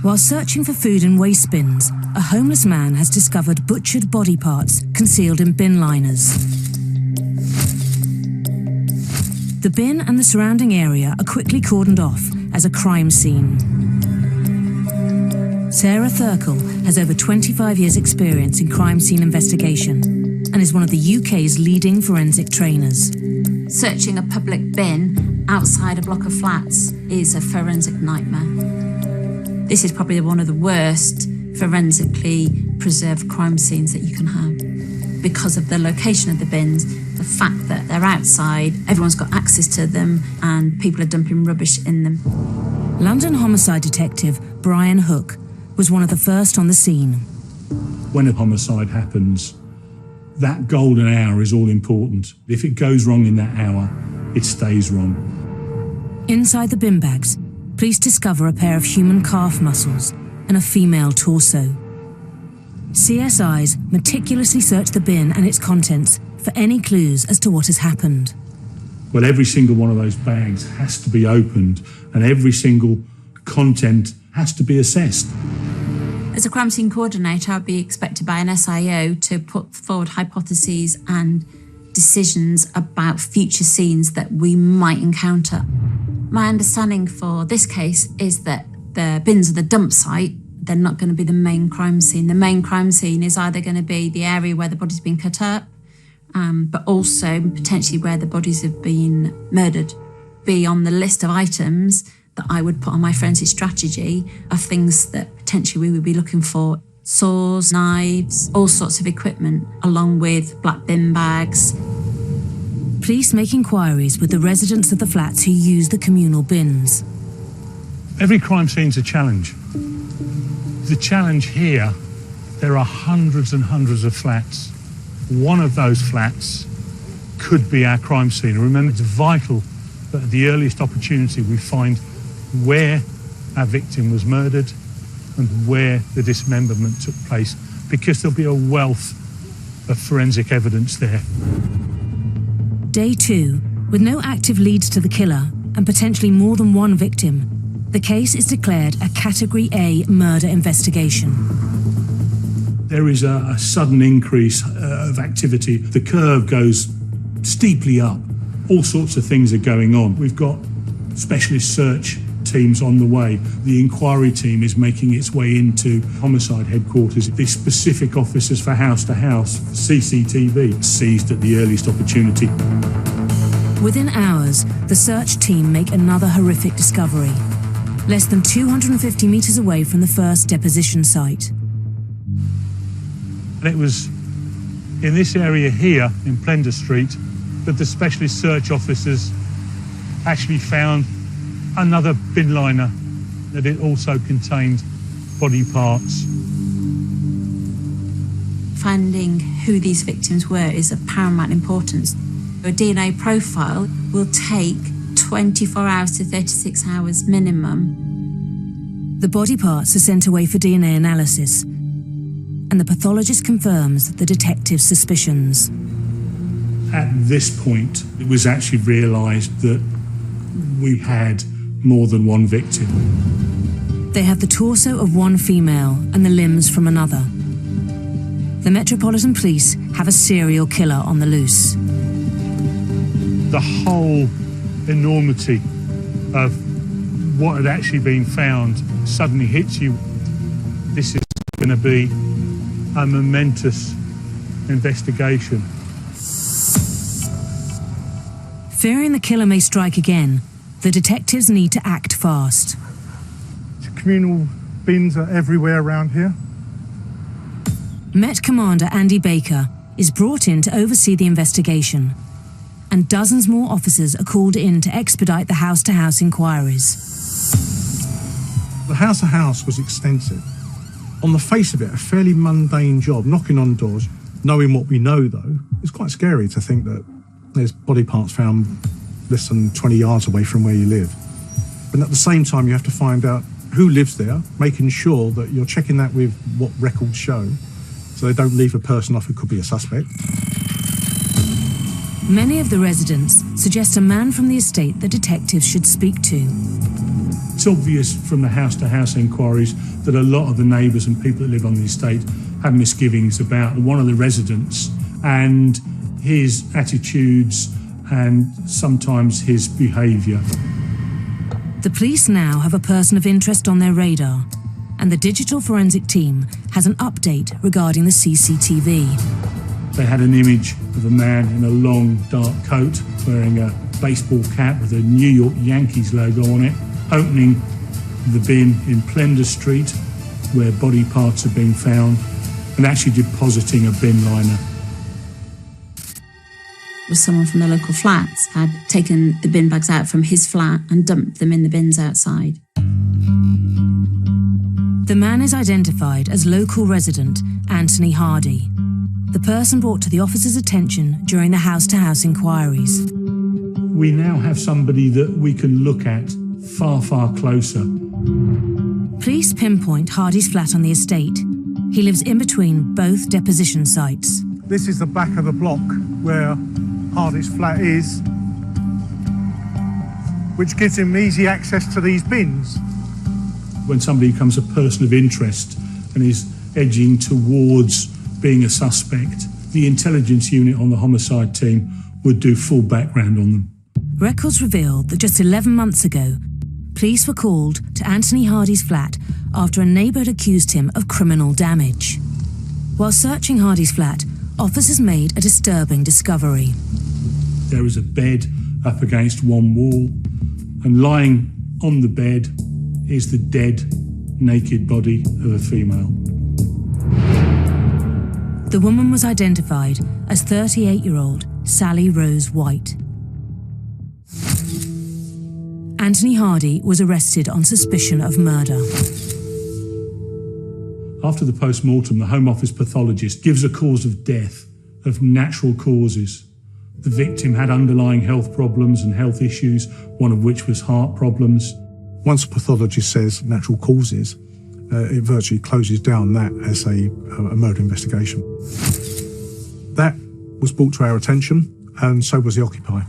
While searching for food in waste bins, a homeless man has discovered butchered body parts concealed in bin liners. The bin and the surrounding area are quickly cordoned off as a crime scene. Sarah Thurkell has over 25 years' experience in crime scene investigation and is one of the UK's leading forensic trainers. Searching a public bin outside a block of flats is a forensic nightmare. This is probably one of the worst forensically preserved crime scenes that you can have. Because of the location of the bins, the fact that they're outside, everyone's got access to them, and people are dumping rubbish in them. London homicide detective Brian Hook was one of the first on the scene. When a homicide happens, that golden hour is all important. If it goes wrong in that hour, it stays wrong. Inside the bin bags, police discover a pair of human calf muscles and a female torso. CSIs meticulously search the bin and its contents for any clues as to what has happened. Well, every single one of those bags has to be opened and every single content has to be assessed. As a crime scene coordinator, I'd be expected by an SIO to put forward hypotheses and decisions about future scenes that we might encounter. My understanding for this case is that the bins are the dump site. They're not going to be the main crime scene. The main crime scene is either going to be the area where the body's been cut up, but also potentially where the bodies have been murdered. Be on the list of items that I would put on my forensic strategy of things that potentially we would be looking for: saws, knives, all sorts of equipment, along with black bin bags. Police make inquiries with the residents of the flats who use the communal bins. Every crime scene's a challenge. The challenge here, there are hundreds and hundreds of flats. One of those flats could be our crime scene. Remember, it's vital that at the earliest opportunity we find where our victim was murdered and where the dismemberment took place, because there'll be a wealth of forensic evidence there. Day 2, with no active leads to the killer and potentially more than one victim, the case is declared a Category A murder investigation. There is a sudden increase of activity. The curve goes steeply up. All sorts of things are going on. We've got specialist search teams on the way. The inquiry team is making its way into homicide headquarters. The specific officers for house to house, CCTV, seized at the earliest opportunity. Within hours, the search team make another horrific discovery. Less than 250 metres away from the first deposition site. And it was in this area here, in Plender Street, that the specialist search officers actually found another bin liner that it also contained body parts. Finding who these victims were is of paramount importance. A DNA profile will take 24 hours to 36 hours minimum. The body parts are sent away for DNA analysis, and the pathologist confirms the detective's suspicions. At this point, it was actually realised that we had more than one victim. They have the torso of one female and the limbs from another. The Metropolitan Police have a serial killer on the loose. The whole enormity of what had actually been found suddenly hits you. This is going to be a momentous investigation. Fearing the killer may strike again, the detectives need to act fast. Communal bins are everywhere around here. Met Commander Andy Baker is brought in to oversee the investigation, and dozens more officers are called in to expedite the house-to-house inquiries. The house-to-house was extensive. On the face of it, a fairly mundane job, knocking on doors. Knowing what we know, though, it's quite scary to think that there's body parts found less than 20 yards away from where you live. But at the same time, you have to find out who lives there, making sure that you're checking that with what records show, so they don't leave a person off who could be a suspect. Many of the residents suggest a man from the estate that detectives should speak to. It's obvious from the house-to-house inquiries that a lot of the neighbours and people that live on the estate have misgivings about one of the residents and his attitudes and sometimes his behaviour. The police now have a person of interest on their radar, and the digital forensic team has an update regarding the CCTV. They had an image of a man in a long, dark coat wearing a baseball cap with a New York Yankees logo on it, opening the bin in Plender Street, where body parts are being found, and actually depositing a bin liner. Someone from the local flats had taken the bin bags out from his flat and dumped them in the bins outside. The man is identified as local resident Anthony Hardy, the person brought to the officer's attention during the house-to-house inquiries. We now have somebody that we can look at far, far closer. Police pinpoint Hardy's flat on the estate. He lives in between both deposition sites. This is the back of the block where Hardy's flat is, which gives him easy access to these bins. When somebody becomes a person of interest and is edging towards being a suspect, the intelligence unit on the homicide team would do full background on them. Records reveal that just 11 months ago, police were called to Anthony Hardy's flat after a neighbour had accused him of criminal damage. While searching Hardy's flat, officers made a disturbing discovery. There is a bed up against one wall, and lying on the bed is the dead, naked body of a female. The woman was identified as 38-year-old Sally Rose White. Anthony Hardy was arrested on suspicion of murder. After the post-mortem, the Home Office pathologist gives a cause of death of natural causes. The victim had underlying health problems and health issues, one of which was heart problems. Once a pathologist says natural causes, it virtually closes down that as a murder investigation. That was brought to our attention, and so was the occupier.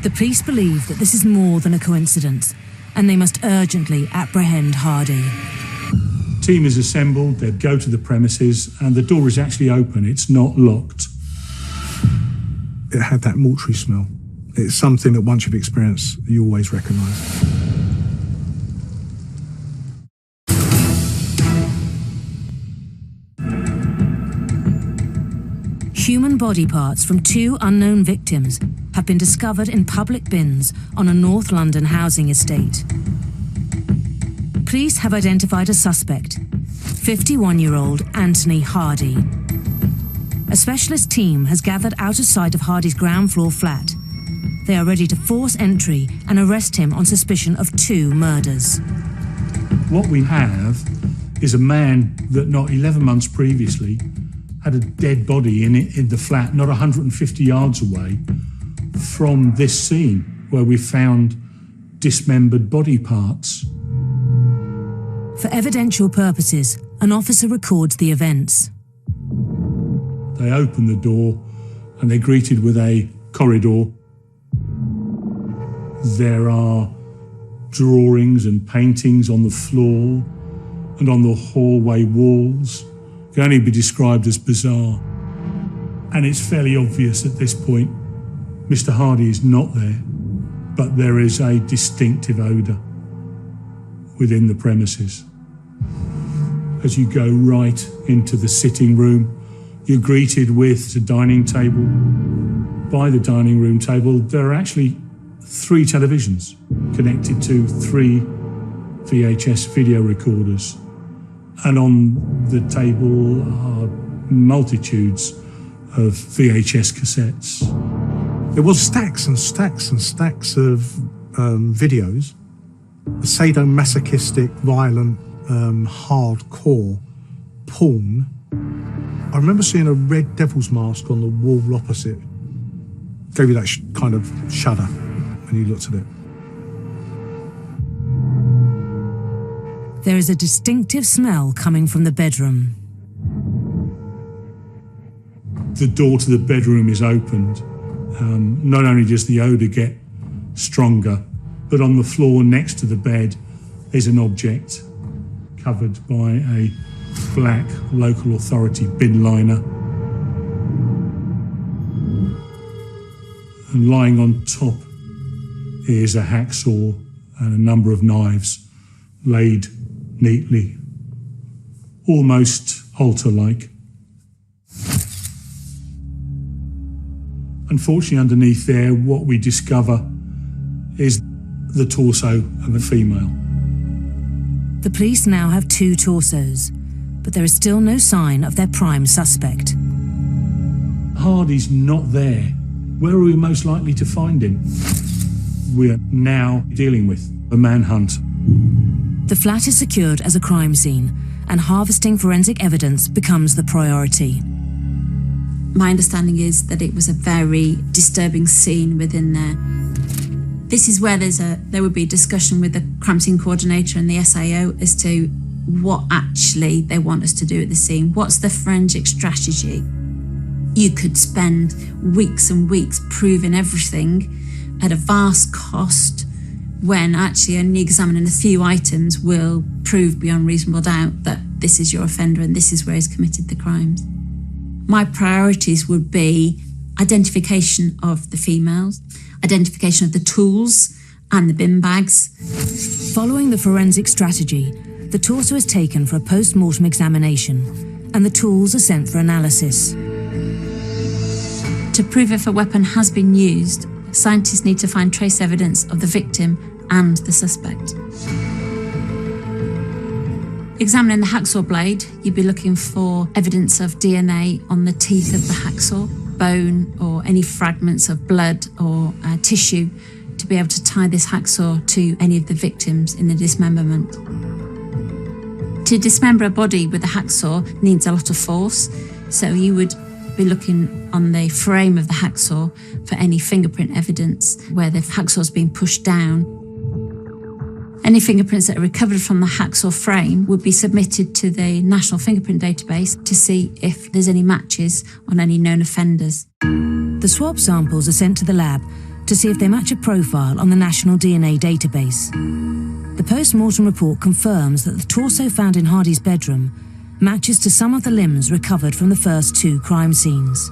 The police believe that this is more than a coincidence, and they must urgently apprehend Hardy. Team is assembled, they go to the premises, and the door is actually open, it's not locked. It had that mortuary smell. It's something that once you've experienced, you always recognise. Human body parts from 2 unknown victims have been discovered in public bins on a North London housing estate. Police have identified a suspect, 51-year-old Anthony Hardy. A specialist team has gathered out of sight of Hardy's ground floor flat. They are ready to force entry and arrest him on suspicion of 2 murders. What we have is a man that not 11 months previously had a dead body in the flat, not 150 yards away from this scene where we found dismembered body parts. For evidential purposes, an officer records the events. They open the door and they're greeted with a corridor. There are drawings and paintings on the floor and on the hallway walls. Can only be described as bizarre. And it's fairly obvious at this point, Mr. Hardy is not there, but there is a distinctive odour within the premises. As you go right into the sitting room, you're greeted with the dining table. By the dining room table, there are actually 3 televisions connected to 3 VHS video recorders. And on the table are multitudes of VHS cassettes. There was stacks and stacks and stacks of videos, sadomasochistic, violent, hardcore porn. I remember seeing a red devil's mask on the wall opposite. Gave you that kind of shudder when you looked at it. There is a distinctive smell coming from the bedroom. the door to the bedroom is opened, not only does the odour get stronger, but on the floor next to the bed is an object covered by a black local authority bin liner. And lying on top is a hacksaw and a number of knives laid neatly, almost altar-like. Unfortunately, underneath there, what we discover is the torso of a female. The police now have 2 torsos, but there is still no sign of their prime suspect. Hardy's not there. Where are we most likely to find him? We're now dealing with a manhunt. The flat is secured as a crime scene, and harvesting forensic evidence becomes the priority. My understanding is that it was a very disturbing scene within there. This is where there would be a discussion with the crime scene coordinator and the SIO as to what actually they want us to do at the scene. What's the forensic strategy? You could spend weeks and weeks proving everything at a vast cost when actually only examining a few items will prove beyond reasonable doubt that this is your offender and this is where he's committed the crimes. My priorities would be identification of the females, identification of the tools and the bin bags. Following the forensic strategy, the torso is taken for a post-mortem examination and the tools are sent for analysis. To prove if a weapon has been used, scientists need to find trace evidence of the victim and the suspect. Examining the hacksaw blade, you'd be looking for evidence of DNA on the teeth of the hacksaw, bone or any fragments of blood or tissue to be able to tie this hacksaw to any of the victims in the dismemberment. To dismember a body with a hacksaw needs a lot of force, so you would be looking on the frame of the hacksaw for any fingerprint evidence where the hacksaw's been pushed down. Any fingerprints that are recovered from the hacksaw frame would be submitted to the National Fingerprint Database to see if there's any matches on any known offenders. The swab samples are sent to the lab to see if they match a profile on the National DNA Database. The post-mortem report confirms that the torso found in Hardy's bedroom matches to some of the limbs recovered from the first 2 crime scenes.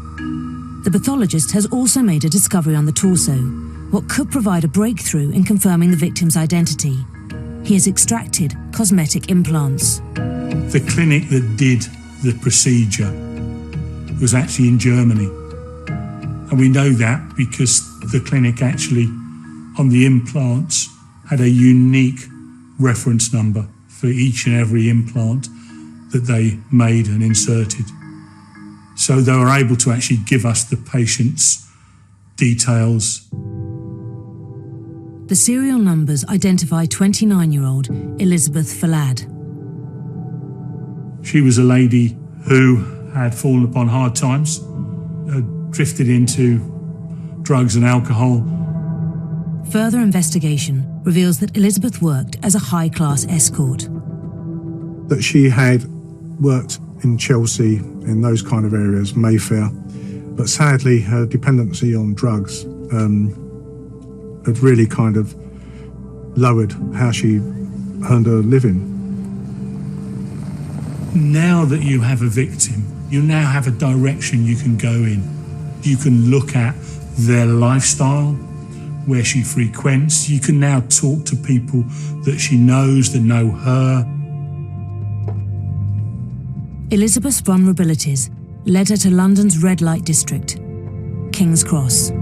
The pathologist has also made a discovery on the torso, what could provide a breakthrough in confirming the victim's identity. He has extracted cosmetic implants. The clinic that did the procedure was actually in Germany. And we know that because the clinic actually, on the implants, had a unique reference number for each and every implant that they made and inserted. So they were able to actually give us the patient's details. The serial numbers identify 29-year-old Elizabeth Falad. She was a lady who had fallen upon hard times, drifted into drugs and alcohol. Further investigation reveals that Elizabeth worked as a high-class escort. That she had worked in Chelsea, in those kind of areas, Mayfair, but sadly her dependency on drugs had really kind of lowered how she earned her living. Now that you have a victim, you now have a direction you can go in. You can look at their lifestyle, where she frequents. You can now talk to people that she knows, that know her. Elizabeth's vulnerabilities led her to London's red light district, King's Cross.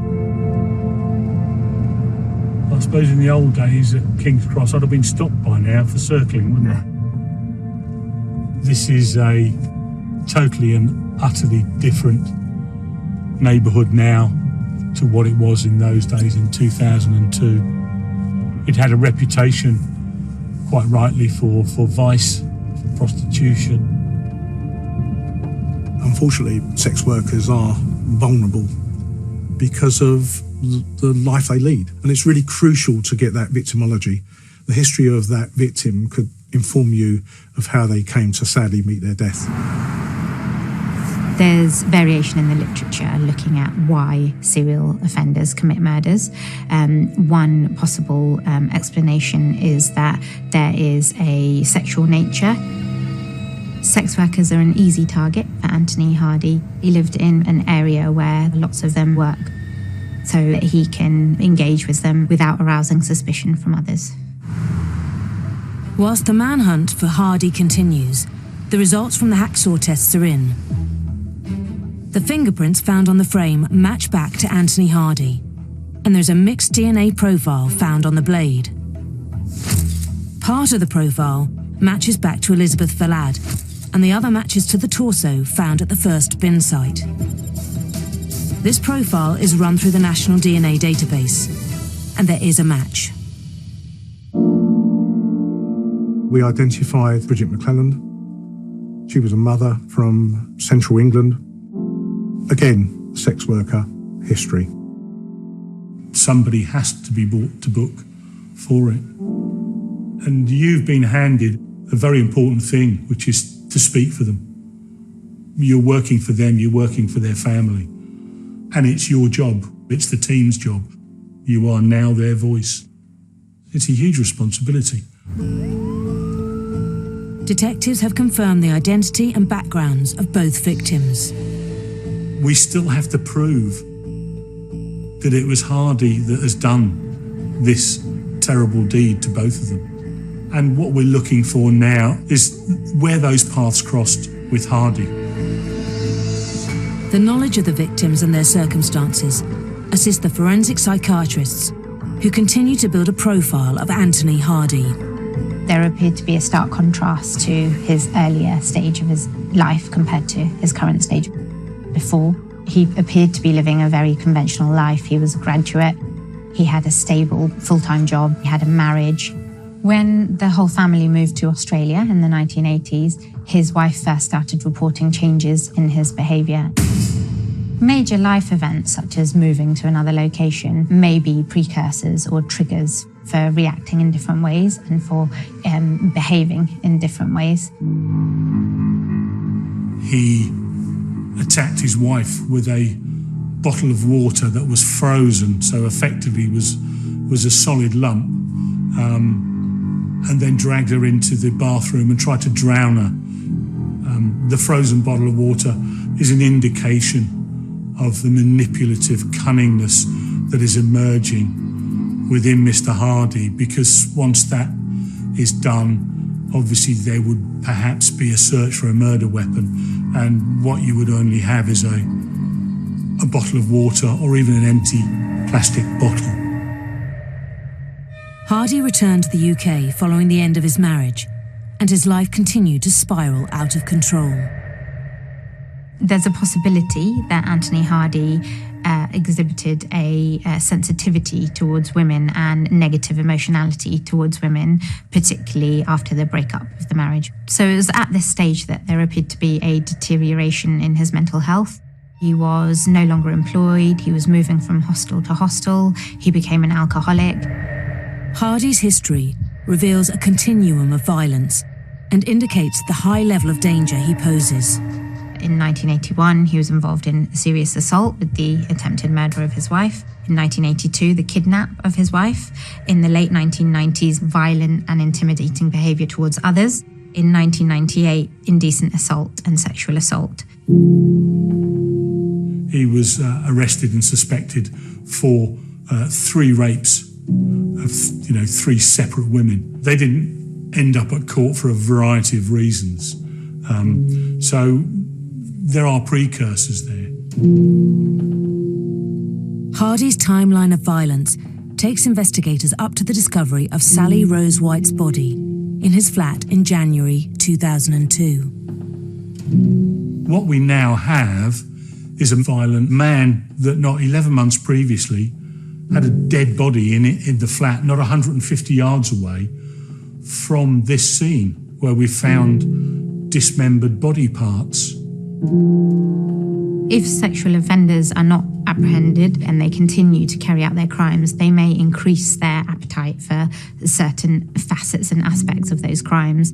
I suppose in the old days at King's Cross, I'd have been stopped by now for circling, wouldn't I? This is a totally and utterly different neighbourhood now to what it was in those days in 2002. It had a reputation, quite rightly, for vice, for prostitution. Unfortunately, sex workers are vulnerable because of the life they lead. And it's really crucial to get that victimology. The history of that victim could inform you of how they came to sadly meet their death. There's variation in the literature looking at why serial offenders commit murders. One possible explanation is that there is a sexual nature. Sex workers are an easy target for Anthony Hardy. He lived in an area where lots of them work, so that he can engage with them without arousing suspicion from others. Whilst the manhunt for Hardy continues, the results from the hacksaw tests are in. The fingerprints found on the frame match back to Anthony Hardy, and there's a mixed DNA profile found on the blade. Part of the profile matches back to Elizabeth Valad, and the other matches to the torso found at the first bin site. This profile is run through the National DNA database, and there is a match. We identified Bridget McClelland. She was a mother from central England. Again, sex worker history. Somebody has to be brought to book for it. And you've been handed a very important thing, which is to speak for them. You're working for them, you're working for their family. And it's your job, it's the team's job. You are now their voice. It's a huge responsibility. Detectives have confirmed the identity and backgrounds of both victims. We still have to prove that it was Hardy that has done this terrible deed to both of them. And what we're looking for now is where those paths crossed with Hardy. The knowledge of the victims and their circumstances assist the forensic psychiatrists who continue to build a profile of Anthony Hardy. There appeared to be a stark contrast to his earlier stage of his life compared to his current stage. Before, he appeared to be living a very conventional life. He was a graduate. He had a stable full-time job. He had a marriage. When the whole family moved to Australia in the 1980s, his wife first started reporting changes in his behaviour. Major life events, such as moving to another location, may be precursors or triggers for reacting in different ways and for behaving in different ways. He attacked his wife with a bottle of water that was frozen, so effectively was a solid lump, and then dragged her into the bathroom and tried to drown her. The frozen bottle of water is an indication of the manipulative cunningness that is emerging within Mr. Hardy, because once that is done, obviously there would perhaps be a search for a murder weapon, and what you would only have is a bottle of water or even an empty plastic bottle. Hardy returned to the UK following the end of his marriage, and his life continued to spiral out of control. There's a possibility that Anthony Hardy exhibited a sensitivity towards women and negative emotionality towards women, particularly after the breakup of the marriage. So it was at this stage that there appeared to be a deterioration in his mental health. He was no longer employed, he was moving from hostel to hostel, he became an alcoholic. Hardy's history reveals a continuum of violence and indicates the high level of danger he poses. In 1981, he was involved in a serious assault with the attempted murder of his wife. In 1982, the kidnap of his wife. In the late 1990s, violent and intimidating behaviour towards others. In 1998, indecent assault and sexual assault. He was arrested and suspected for 3 rapes of 3 separate women. They didn't end up at court for a variety of reasons. So there are precursors there. Hardy's timeline of violence takes investigators up to the discovery of Sally Rose White's body in his flat in January 2002. What we now have is a violent man that not 11 months previously had a dead body in the flat, not 150 yards away from this scene where we found dismembered body parts. If sexual offenders are not apprehended and they continue to carry out their crimes, they may increase their appetite for certain facets and aspects of those crimes.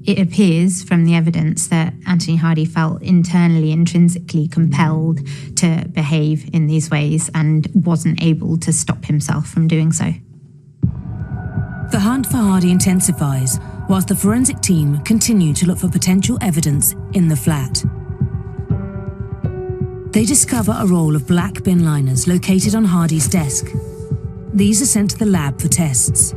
It appears from the evidence that Anthony Hardy felt internally, intrinsically compelled to behave in these ways and wasn't able to stop himself from doing so. The hunt for Hardy intensifies whilst the forensic team continue to look for potential evidence in the flat. They discover a roll of black bin liners located on Hardy's desk. These are sent to the lab for tests.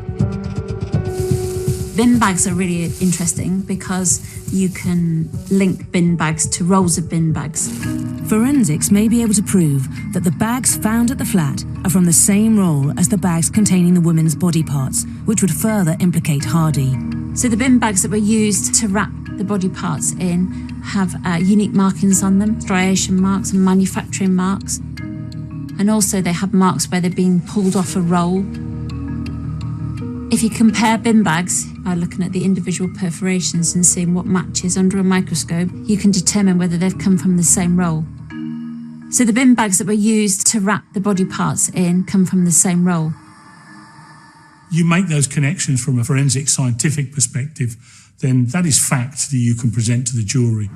Bin bags are really interesting because you can link bin bags to rolls of bin bags. Forensics may be able to prove that the bags found at the flat are from the same roll as the bags containing the women's body parts, which would further implicate Hardy. So the bin bags that were used to wrap the body parts in have unique markings on them, striation marks and manufacturing marks. And also they have marks where they're being pulled off a roll. If you compare bin bags by looking at the individual perforations and seeing what matches under a microscope, you can determine whether they've come from the same roll. So the bin bags that were used to wrap the body parts in come from the same roll. You make those connections from a forensic scientific perspective, then that is fact that you can present to the jury.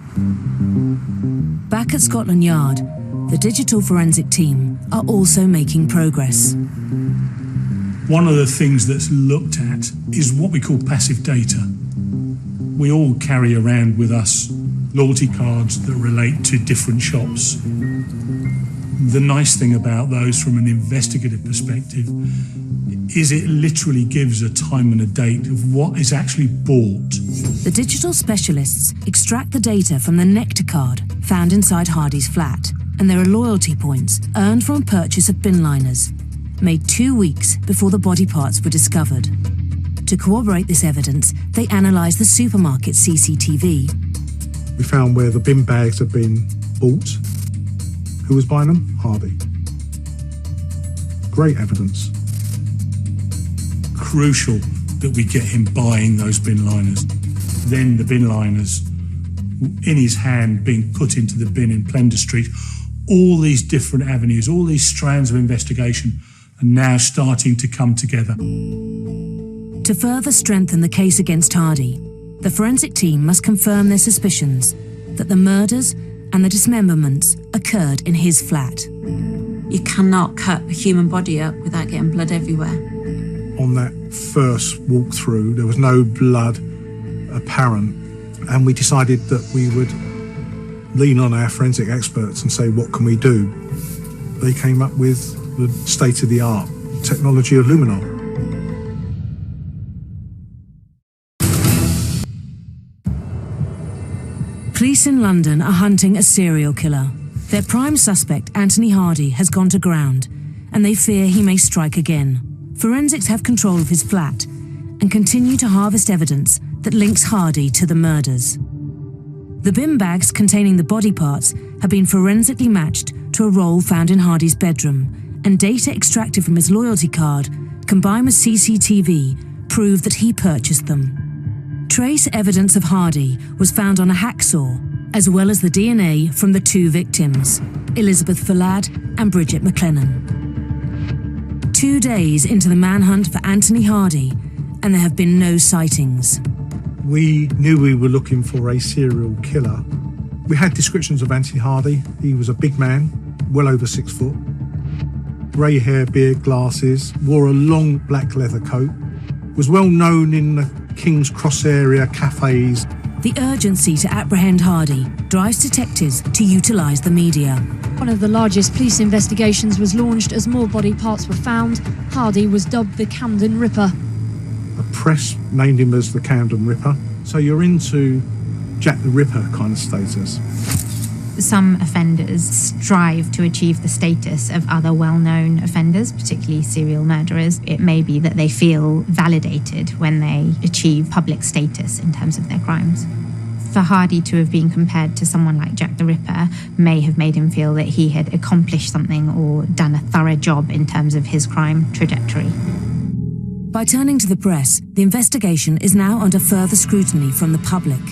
Back at Scotland Yard, the digital forensic team are also making progress. One of the things that's looked at is what we call passive data. We all carry around with us loyalty cards that relate to different shops. The nice thing about those from an investigative perspective is it literally gives a time and a date of what is actually bought. The digital specialists extract the data from the Nectar card found inside Hardy's flat, and there are loyalty points earned from a purchase of bin liners, made 2 weeks before the body parts were discovered. To corroborate this evidence, they analysed the supermarket CCTV. We found where the bin bags had been bought. Who was buying them? Hardy. Great evidence. Crucial that we get him buying those bin liners. Then the bin liners in his hand being put into the bin in Plender Street. All these different avenues, all these strands of investigation are now starting to come together. To further strengthen the case against Hardy, the forensic team must confirm their suspicions that the murders and the dismemberments occurred in his flat. You cannot cut a human body up without getting blood everywhere. On that first walkthrough, there was no blood apparent, and we decided that we would lean on our forensic experts and say, what can we do? They came up with the state-of-the-art technology of Luminar. Police in London are hunting a serial killer. Their prime suspect, Anthony Hardy, has gone to ground, and they fear he may strike again. Forensics have control of his flat and continue to harvest evidence that links Hardy to the murders. The bin bags containing the body parts have been forensically matched to a roll found in Hardy's bedroom, and data extracted from his loyalty card, combined with CCTV, prove that he purchased them. Trace evidence of Hardy was found on a hacksaw, as well as the DNA from the two victims, Elizabeth Fallad and Bridget McLennan. 2 days into the manhunt for Anthony Hardy, and there have been no sightings. We knew we were looking for a serial killer. We had descriptions of Anthony Hardy. He was a big man, well over 6 foot, grey hair, beard, glasses, wore a long black leather coat, was well known in the King's Cross area cafes. The urgency to apprehend Hardy drives detectives to utilise the media. One of the largest police investigations was launched as more body parts were found. Hardy was dubbed the Camden Ripper. The press named him as the Camden Ripper. So you're into Jack the Ripper kind of status. Some offenders strive to achieve the status of other well-known offenders, particularly serial murderers. It may be that they feel validated when they achieve public status in terms of their crimes. For Hardy to have been compared to someone like Jack the Ripper may have made him feel that he had accomplished something or done a thorough job in terms of his crime trajectory. By turning to the press, the investigation is now under further scrutiny from the public.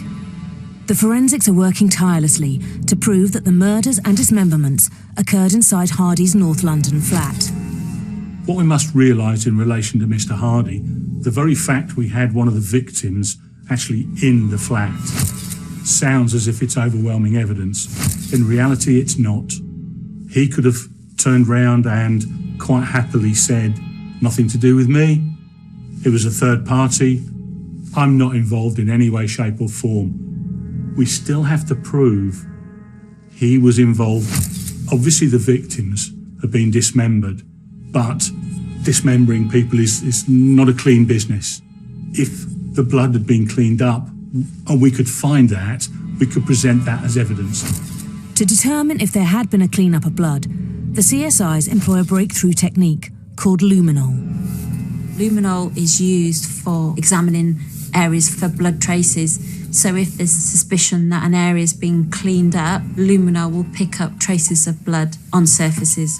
The forensics are working tirelessly to prove that the murders and dismemberments occurred inside Hardy's North London flat. What we must realise in relation to Mr. Hardy, the very fact we had one of the victims actually in the flat. Sounds as if it's overwhelming evidence. In reality, it's not. He could have turned round and quite happily said, nothing to do with me. It was a third party. I'm not involved in any way, shape or form. We still have to prove he was involved. Obviously, the victims have been dismembered, but dismembering people is not a clean business. If the blood had been cleaned up and we could find that, we could present that as evidence. To determine if there had been a clean-up of blood, the CSIs employ a breakthrough technique called luminol. Luminol is used for examining areas for blood traces. So if there's a suspicion that an area is being cleaned up, luminol will pick up traces of blood on surfaces.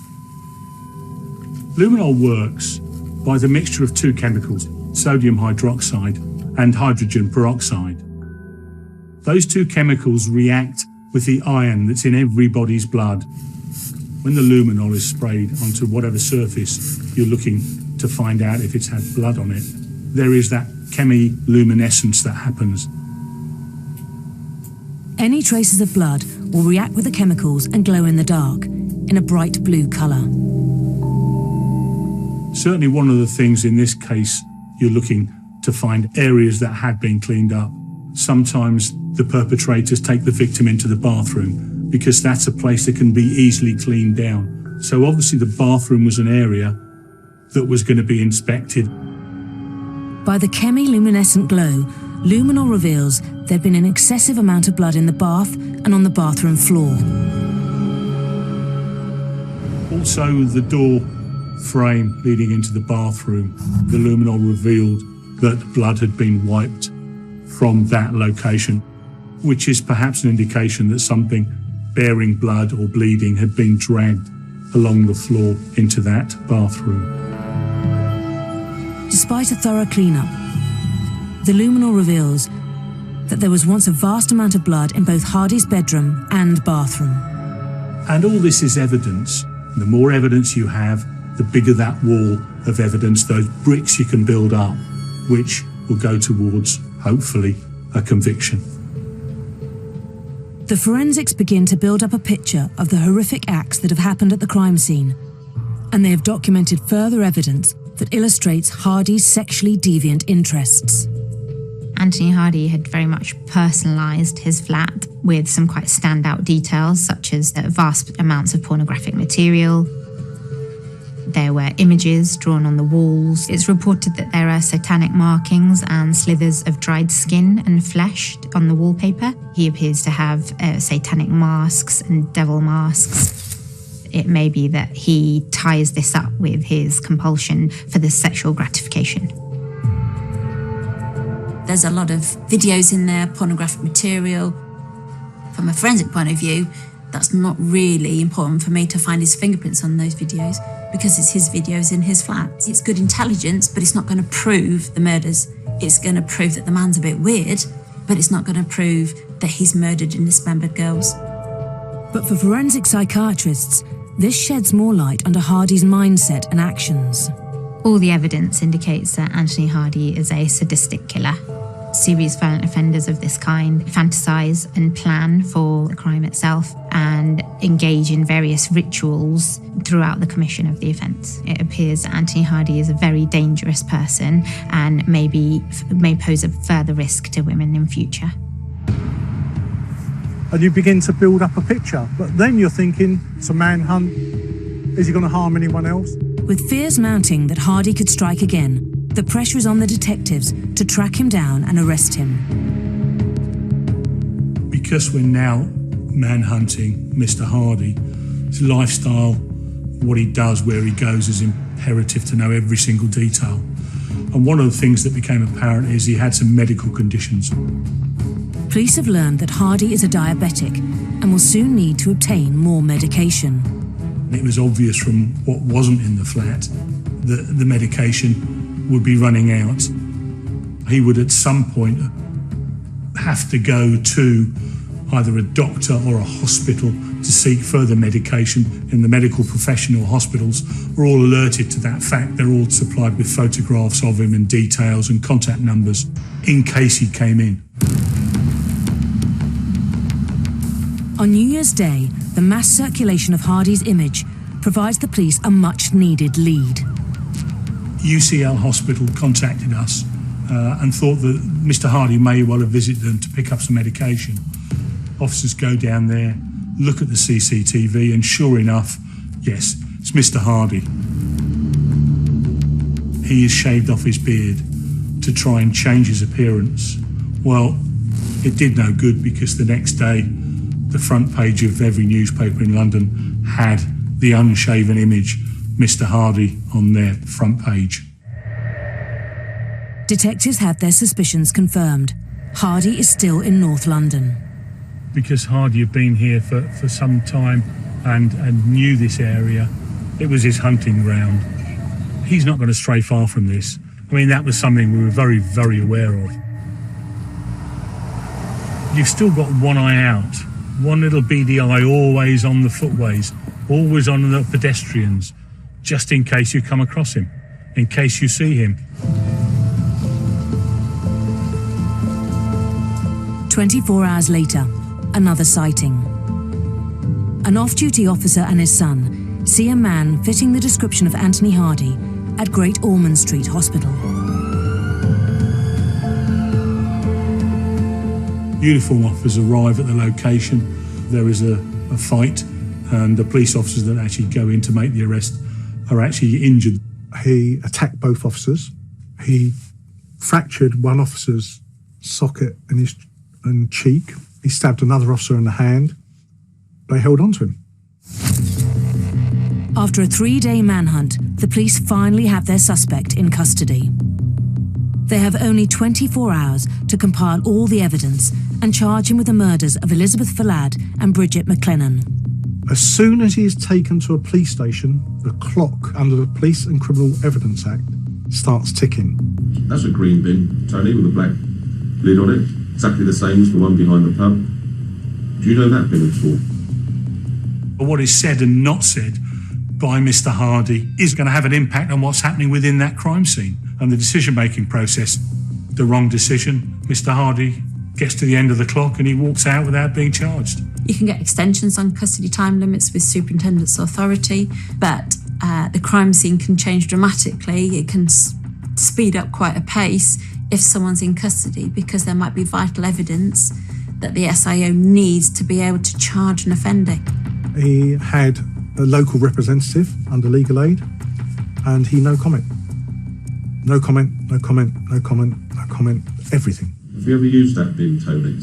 Luminol works by the mixture of two chemicals, sodium hydroxide and hydrogen peroxide. Those two chemicals react with the iron that's in everybody's blood. When the luminol is sprayed onto whatever surface you're looking to find out if it's had blood on it, there is that chemiluminescence that happens. Any traces of blood will react with the chemicals and glow in the dark, in a bright blue colour. Certainly one of the things in this case, you're looking to find areas that had been cleaned up. Sometimes the perpetrators take the victim into the bathroom because that's a place that can be easily cleaned down. So obviously the bathroom was an area that was going to be inspected. By the chemiluminescent glow, luminol reveals there'd been an excessive amount of blood in the bath and on the bathroom floor. Also, the door frame leading into the bathroom, the luminol revealed that blood had been wiped from that location, which is perhaps an indication that something bearing blood or bleeding had been dragged along the floor into that bathroom. Despite a thorough clean-up, the luminol reveals that there was once a vast amount of blood in both Hardy's bedroom and bathroom. And all this is evidence. The more evidence you have, the bigger that wall of evidence, those bricks you can build up, which will go towards, hopefully, a conviction. The forensics begin to build up a picture of the horrific acts that have happened at the crime scene, and they have documented further evidence that illustrates Hardy's sexually deviant interests. Anthony Hardy had very much personalised his flat with some quite standout details, such as vast amounts of pornographic material. There were images drawn on the walls. It's reported that there are satanic markings and slithers of dried skin and flesh on the wallpaper. He appears to have satanic masks and devil masks. It may be that he ties this up with his compulsion for the sexual gratification. There's a lot of videos in there, pornographic material. From a forensic point of view, that's not really important for me to find his fingerprints on those videos because it's his videos in his flat. It's good intelligence, but it's not going to prove the murders. It's going to prove that the man's a bit weird, but it's not going to prove that he's murdered and dismembered girls. But for forensic psychiatrists, this sheds more light onto Hardy's mindset and actions. All the evidence indicates that Anthony Hardy is a sadistic killer. Serious violent offenders of this kind fantasize and plan for the crime itself and engage in various rituals throughout the commission of the offence. It appears that Anthony Hardy is a very dangerous person and may pose a further risk to women in future. And you begin to build up a picture. But then you're thinking, it's a manhunt. Is he going to harm anyone else? With fears mounting that Hardy could strike again, the pressure is on the detectives to track him down and arrest him. Because we're now manhunting Mr. Hardy, his lifestyle, what he does, where he goes, is imperative to know every single detail. And one of the things that became apparent is he had some medical conditions. Police have learned that Hardy is a diabetic and will soon need to obtain more medication. It was obvious from what wasn't in the flat that the medication would be running out. He would at some point have to go to either a doctor or a hospital to seek further medication in the medical professional hospitals are all alerted to that fact. They're all supplied with photographs of him and details and contact numbers in case he came in. On New Year's Day, the mass circulation of Hardy's image provides the police a much-needed lead. UCL Hospital contacted us and thought that Mr. Hardy may well have visited them to pick up some medication. Officers go down there, look at the CCTV, and sure enough, yes, it's Mr. Hardy. He has shaved off his beard to try and change his appearance. Well, it did no good, because the next day, the front page of every newspaper in London had the unshaven image, Mr. Hardy, on their front page. Detectives have their suspicions confirmed. Hardy is still in North London. Because Hardy had been here for some time and knew this area, it was his hunting ground. He's not going to stray far from this. I mean, that was something we were very, very aware of. You've still got one eye out, one little beady eye always on the footways, always on the pedestrians, just in case you come across him, in case you see him. 24 hours later, another sighting. An off-duty officer and his son see a man fitting the description of Anthony Hardy at Great Ormond Street Hospital. Uniform officers arrive at the location. There is a fight, and the police officers that actually go in to make the arrest are actually injured. He attacked both officers. He fractured one officer's socket in his cheek. He stabbed another officer in the hand. They held on to him. After a 3-day manhunt, the police finally have their suspect in custody. They have only 24 hours to compile all the evidence and charge him with the murders of Elizabeth Falad and Bridget McLennan. As soon as he is taken to a police station, the clock under the Police and Criminal Evidence Act starts ticking. That's a green bin, Tony, with a black lid on it. Exactly the same as the one behind the pub. Do you know that bin at all? What is said and not said by Mr. Hardy is going to have an impact on what's happening within that crime scene and the decision-making process. The wrong decision, Mr. Hardy gets to the end of the clock and he walks out without being charged. You can get extensions on custody time limits with superintendent's authority, but the crime scene can change dramatically. It can speed up quite a pace if someone's in custody, because there might be vital evidence that the SIO needs to be able to charge an offender. He had a local representative under legal aid, and he no comment. No comment, no comment, no comment, no comment, everything. Have you ever used that bin, Tony?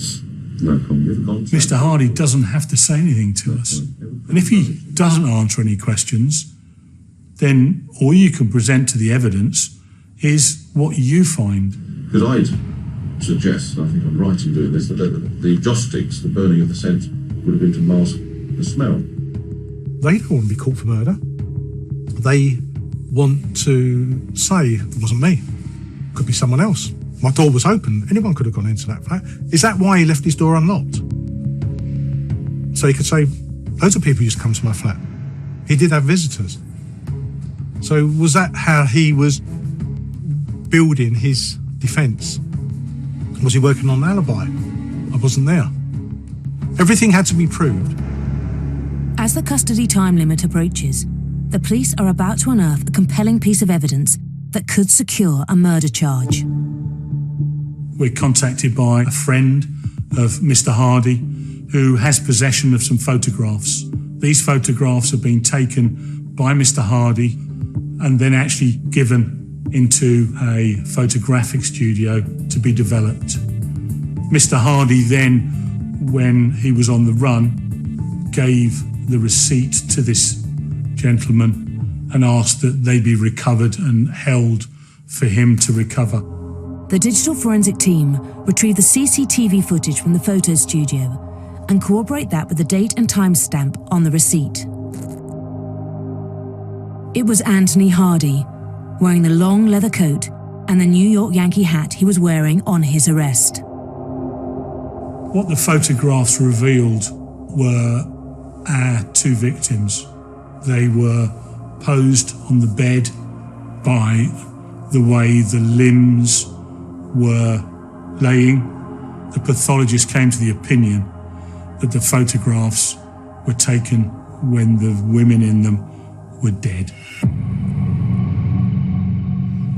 No comment. Mr. Hardy doesn't have to say anything to us. And if he doesn't answer any questions, then all you can present to the evidence is what you find. Because I'd suggest, I think I'm right in doing this, that the joss sticks, the burning of the scent, would have been to mask the smell. They don't want to be caught for murder. They want to say, it wasn't me. Could be someone else. My door was open. Anyone could have gone into that flat. Is that why he left his door unlocked? So he could say, loads of people used to come to my flat. He did have visitors. So was that how he was building his defence? Was he working on an alibi? I wasn't there. Everything had to be proved. As the custody time limit approaches, the police are about to unearth a compelling piece of evidence that could secure a murder charge. We're contacted by a friend of Mr. Hardy who has possession of some photographs. These photographs have been taken by Mr. Hardy and then actually given into a photographic studio to be developed. Mr. Hardy then, when he was on the run, gave the receipt to this gentleman and asked that they be recovered and held for him to recover. The digital forensic team retrieve the CCTV footage from the photo studio and corroborate that with the date and timestamp on the receipt. It was Anthony Hardy, wearing the long leather coat and the New York Yankee hat he was wearing on his arrest. What the photographs revealed were our two victims. They were posed on the bed by the way the limbs were laying. The pathologist came to the opinion that the photographs were taken when the women in them were dead.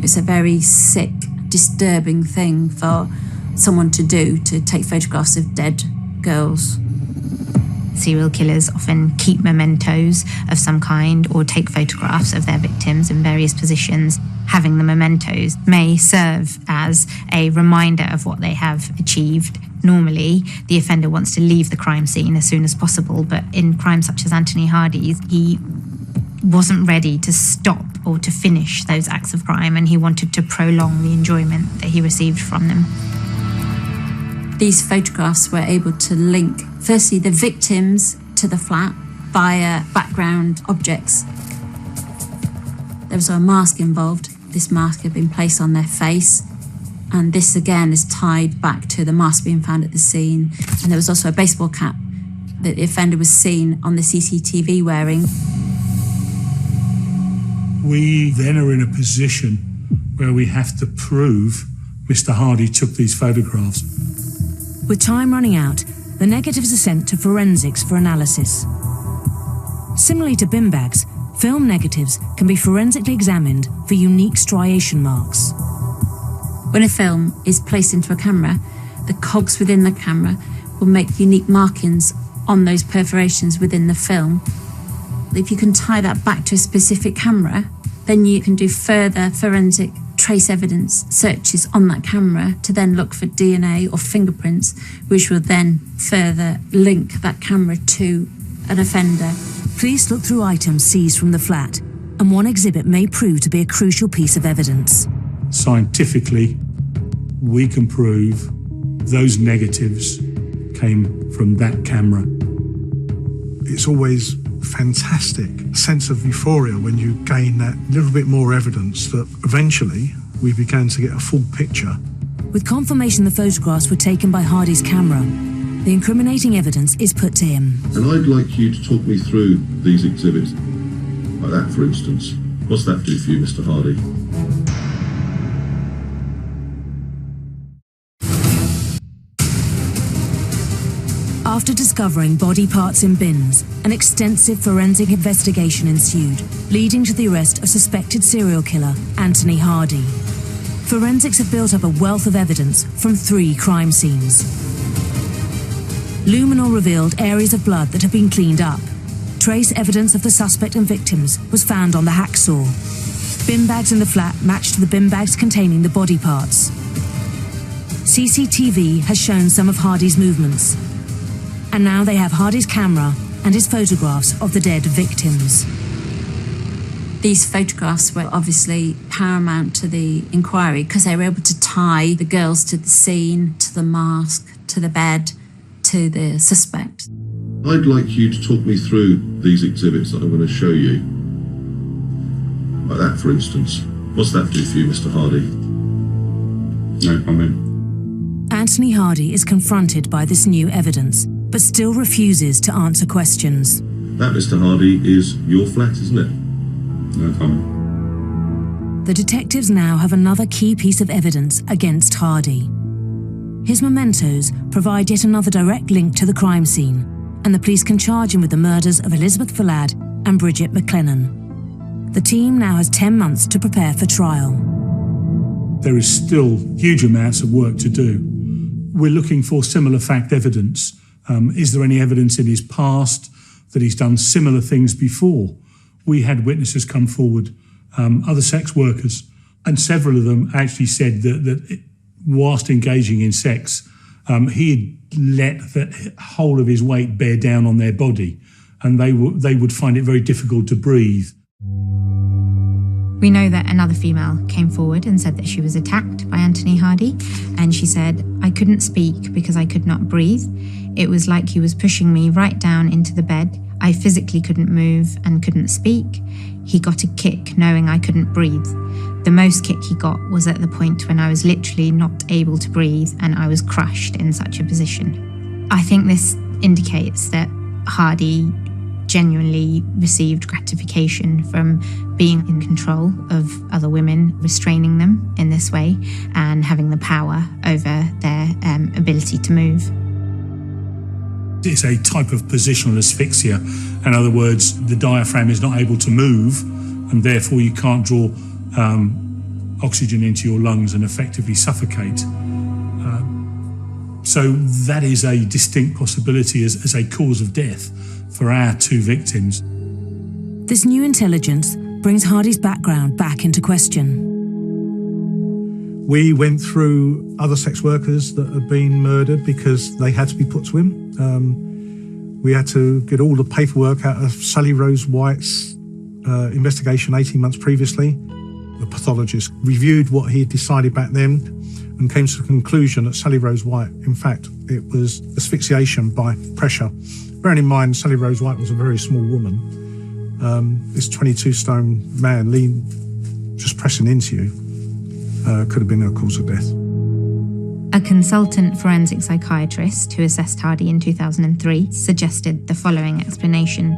It's a very sick, disturbing thing for someone to do, to take photographs of dead girls. Serial killers often keep mementos of some kind or take photographs of their victims in various positions. Having the mementos may serve as a reminder of what they have achieved. Normally, the offender wants to leave the crime scene as soon as possible, but in crimes such as Anthony Hardy's, he wasn't ready to stop or to finish those acts of crime, and he wanted to prolong the enjoyment that he received from them. These photographs were able to link, firstly, the victims to the flat via background objects. There was a mask involved. This mask had been placed on their face, and this again is tied back to the mask being found at the scene. And there was also a baseball cap that the offender was seen on the CCTV wearing. We then are in a position where we have to prove Mr. Hardy took these photographs. With time running out, the negatives are sent to forensics for analysis. Similarly to bin bags, film negatives can be forensically examined for unique striation marks. When a film is placed into a camera, the cogs within the camera will make unique markings on those perforations within the film. If you can tie that back to a specific camera, then you can do further forensic trace evidence searches on that camera to then look for DNA or fingerprints, which will then further link that camera to an offender. Police look through items seized from the flat, and one exhibit may prove to be a crucial piece of evidence. Scientifically, we can prove those negatives came from that camera. It's always fantastic sense of euphoria when you gain that little bit more evidence that eventually we began to get a full picture. With confirmation the photographs were taken by Hardy's camera, the incriminating evidence is put to him. And I'd like you to talk me through these exhibits. Like that, for instance. What's that do for you, Mr. Hardy? After discovering body parts in bins, an extensive forensic investigation ensued, leading to the arrest of suspected serial killer Anthony Hardy. Forensics have built up a wealth of evidence from 3 crime scenes. Luminol revealed areas of blood that have been cleaned up. Trace evidence of the suspect and victims was found on the hacksaw. Bin bags in the flat matched the bin bags containing the body parts. CCTV has shown some of Hardy's movements. And now they have Hardy's camera and his photographs of the dead victims. These photographs were obviously paramount to the inquiry because they were able to tie the girls to the scene, to the mask, to the bed, to the suspect. I'd like you to talk me through these exhibits that I'm going to show you. Like that, for instance. What's that do for you, Mr. Hardy? No comment. Anthony Hardy is confronted by this new evidence, but still refuses to answer questions. That, Mr. Hardy, is your flat, isn't it? No comment. The detectives now have another key piece of evidence against Hardy. His mementos provide yet another direct link to the crime scene, and the police can charge him with the murders of Elizabeth Fallad and Bridget McLennan. The team now has 10 months to prepare for trial. There is still huge amounts of work to do. We're looking for similar fact evidence. Is there any evidence in his past that he's done similar things before? We had witnesses come forward, other sex workers, and several of them actually said that whilst engaging in sex, he had let the whole of his weight bear down on their body, and they would find it very difficult to breathe. We know that another female came forward and said that she was attacked by Anthony Hardy, and she said, "I couldn't speak because I could not breathe. It was like he was pushing me right down into the bed. I physically couldn't move and couldn't speak. He got a kick knowing I couldn't breathe. The most kick he got was at the point when I was literally not able to breathe and I was crushed in such a position." I think this indicates that Hardy genuinely received gratification from being in control of other women, restraining them in this way, and having the power over their ability to move. It's a type of positional asphyxia. In other words, the diaphragm is not able to move, and therefore you can't draw oxygen into your lungs and effectively suffocate. So that is a distinct possibility as a cause of death for our two victims. This new intelligence brings Hardy's background back into question. We went through other sex workers that had been murdered because they had to be put to him. We had to get all the paperwork out of Sally Rose White's investigation 18 months previously. The pathologist reviewed what he had decided back then and came to the conclusion that Sally Rose White, in fact, it was asphyxiation by pressure. Bearing in mind, Sally Rose White was a very small woman. This 22-stone man just pressing into you could have been a cause of death. A consultant forensic psychiatrist who assessed Hardy in 2003 suggested the following explanation.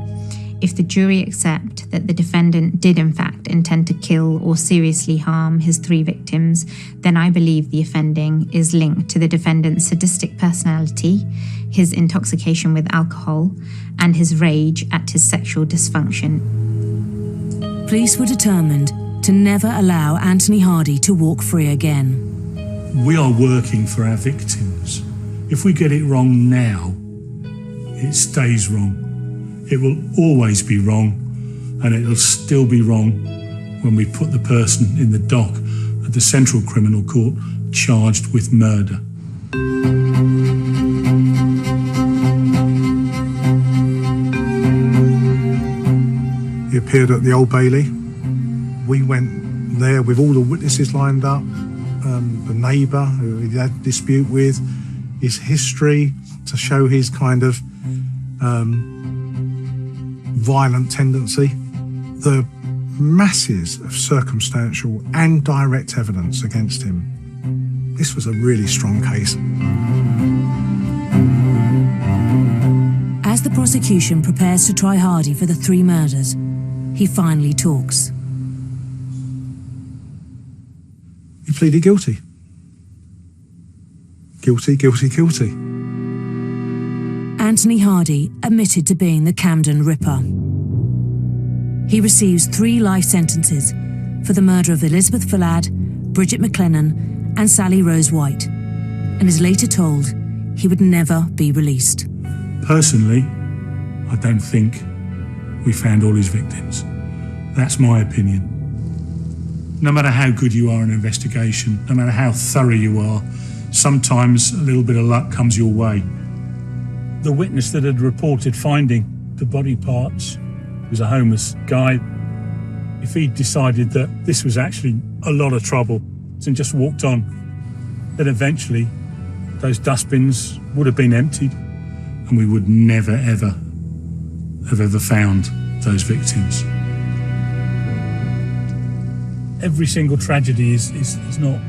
If the jury accept that the defendant did in fact intend to kill or seriously harm his 3 victims, then I believe the offending is linked to the defendant's sadistic personality, his intoxication with alcohol, and his rage at his sexual dysfunction. Police were determined to never allow Anthony Hardy to walk free again. We are working for our victims. If we get it wrong now, it stays wrong. It will always be wrong, and it'll still be wrong when we put the person in the dock at the Central Criminal Court charged with murder. He appeared at the Old Bailey. We went there with all the witnesses lined up, the neighbour who he had a dispute with, his history to show his kind of violent tendency, the masses of circumstantial and direct evidence against him. This was a really strong case. As the prosecution prepares to try Hardy for the 3 murders, he finally talks. He pleaded guilty. Guilty, guilty, guilty. Anthony Hardy admitted to being the Camden Ripper. He receives 3 life sentences for the murder of Elizabeth Fallad, Bridget McLennan, and Sally Rose White, and is later told he would never be released. Personally, I don't think we found all his victims. That's my opinion. No matter how good you are in an investigation, no matter how thorough you are, sometimes a little bit of luck comes your way. The witness that had reported finding the body parts was a homeless guy. If he'd decided that this was actually a lot of trouble and just walked on, then eventually those dustbins would have been emptied and we would never, ever have ever found those victims. Every single tragedy is not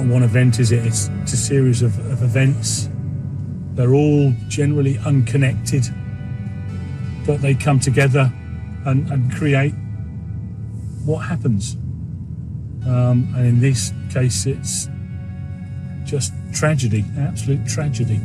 one event, is it? It's a series of events. They're all generally unconnected, but they come together and create what happens. And in this case, it's just tragedy, absolute tragedy.